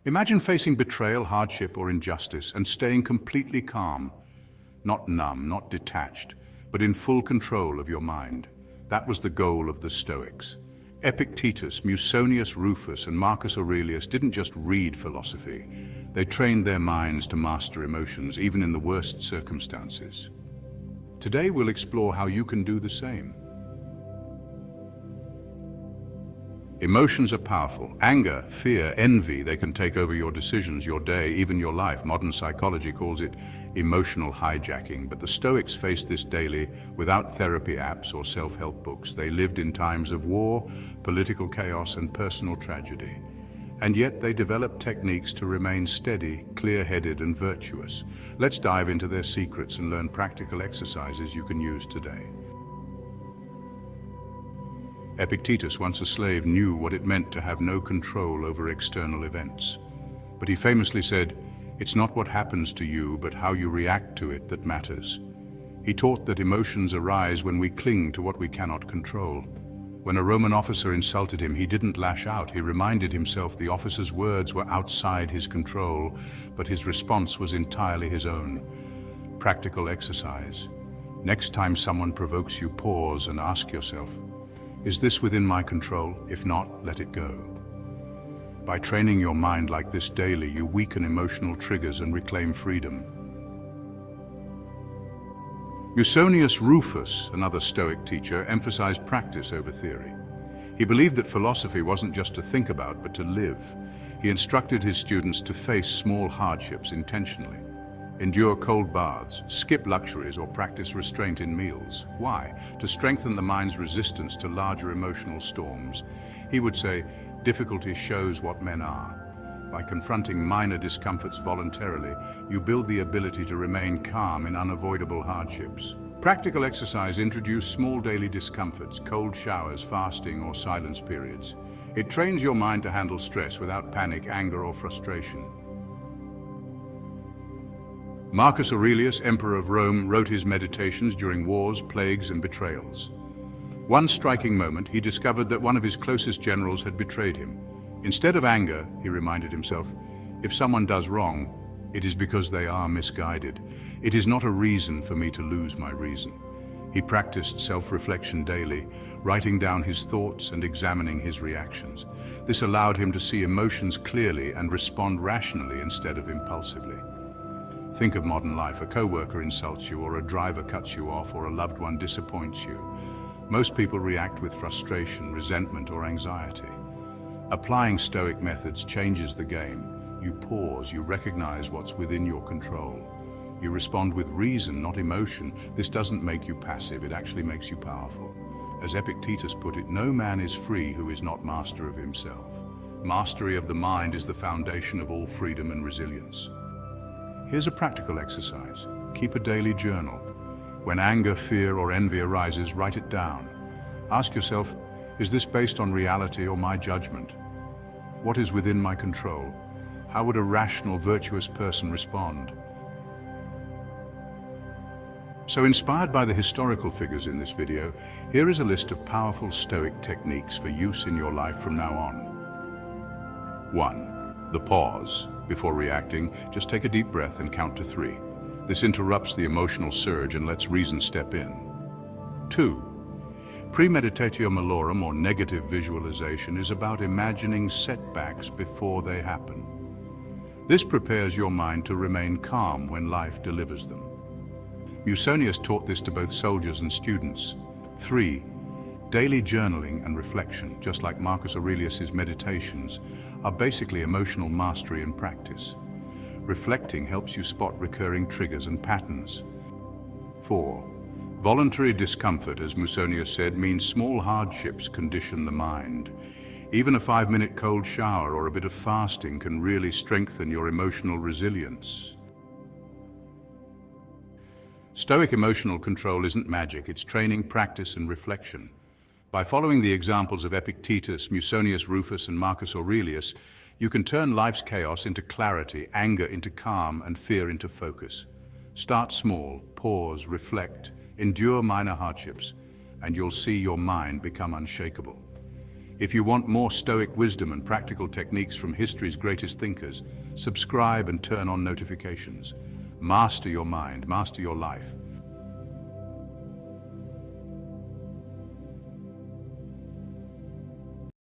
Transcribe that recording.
Imagine facing betrayal, hardship, or injustice and staying completely calm, not numb, not detached, but in full control of your mind. That was the goal of the Stoics. Epictetus, Musonius Rufus, and Marcus Aurelius didn't just read philosophy. They trained their minds to master emotions, even in the worst circumstances. Today we'll explore how you can do the same. Emotions are powerful. Anger, fear, envy, they can take over your decisions, your day, even your life. Modern psychology calls it emotional hijacking, but the Stoics faced this daily without therapy apps or self-help books. They lived in times of war, political chaos, and personal tragedy. And yet they developed techniques to remain steady, clear-headed, and virtuous. Let's dive into their secrets and learn practical exercises you can use today. Epictetus, once a slave, knew what it meant to have no control over external events. But he famously said, "It's not what happens to you, but how you react to it that matters." He taught that emotions arise when we cling to what we cannot control. When a Roman officer insulted him, he didn't lash out. He reminded himself the officer's words were outside his control, but his response was entirely his own. Practical exercise. Next time someone provokes you, pause and ask yourself, is this within my control? If not, let it go. By training your mind like this daily, you weaken emotional triggers and reclaim freedom. Musonius Rufus, another Stoic teacher, emphasized practice over theory. He believed that philosophy wasn't just to think about, but to live. He instructed his students to face small hardships intentionally. Endure cold baths, skip luxuries, or practice restraint in meals. Why? To strengthen the mind's resistance to larger emotional storms. He would say, difficulty shows what men are. By confronting minor discomforts voluntarily, you build the ability to remain calm in unavoidable hardships. Practical exercise introduces small daily discomforts, cold showers, fasting, or silence periods. It trains your mind to handle stress without panic, anger, or frustration. Marcus Aurelius, Emperor of Rome, wrote his meditations during wars, plagues, and betrayals. One striking moment, he discovered that one of his closest generals had betrayed him. Instead of anger, he reminded himself, if someone does wrong, it is because they are misguided. It is not a reason for me to lose my reason. He practiced self-reflection daily, writing down his thoughts and examining his reactions. This allowed him to see emotions clearly and respond rationally instead of impulsively. Think of modern life. A coworker insults you, or a driver cuts you off, or a loved one disappoints you. Most people react with frustration, resentment, or anxiety. Applying Stoic methods changes the game. You pause, you recognize what's within your control. You respond with reason, not emotion. This doesn't make you passive, it actually makes you powerful. As Epictetus put it, no man is free who is not master of himself. Mastery of the mind is the foundation of all freedom and resilience. Here's a practical exercise. Keep a daily journal. When anger, fear, or envy arises, write it down. Ask yourself, is this based on reality or my judgment? What is within my control? How would a rational, virtuous person respond? So, inspired by the historical figures in this video, here is a list of powerful Stoic techniques for use in your life from now on. 1. The pause. Before reacting, just take a deep breath and count to 3. This interrupts the emotional surge and lets reason step in. 2. Premeditatio malorum, or negative visualization, is about imagining setbacks before they happen. This prepares your mind to remain calm when life delivers them. Musonius taught this to both soldiers and students. 3. Daily journaling and reflection, just like Marcus Aurelius' meditations, are basically emotional mastery and practice. Reflecting helps you spot recurring triggers and patterns. 4. Voluntary discomfort, as Musonius said, means small hardships condition the mind. Even a 5-minute cold shower or a bit of fasting can really strengthen your emotional resilience. Stoic emotional control isn't magic, it's training, practice, and reflection. By following the examples of Epictetus, Musonius Rufus, and Marcus Aurelius, you can turn life's chaos into clarity, anger into calm, and fear into focus. Start small, pause, reflect, endure minor hardships, and you'll see your mind become unshakable. If you want more Stoic wisdom and practical techniques from history's greatest thinkers, subscribe and turn on notifications. Master your mind, master your life.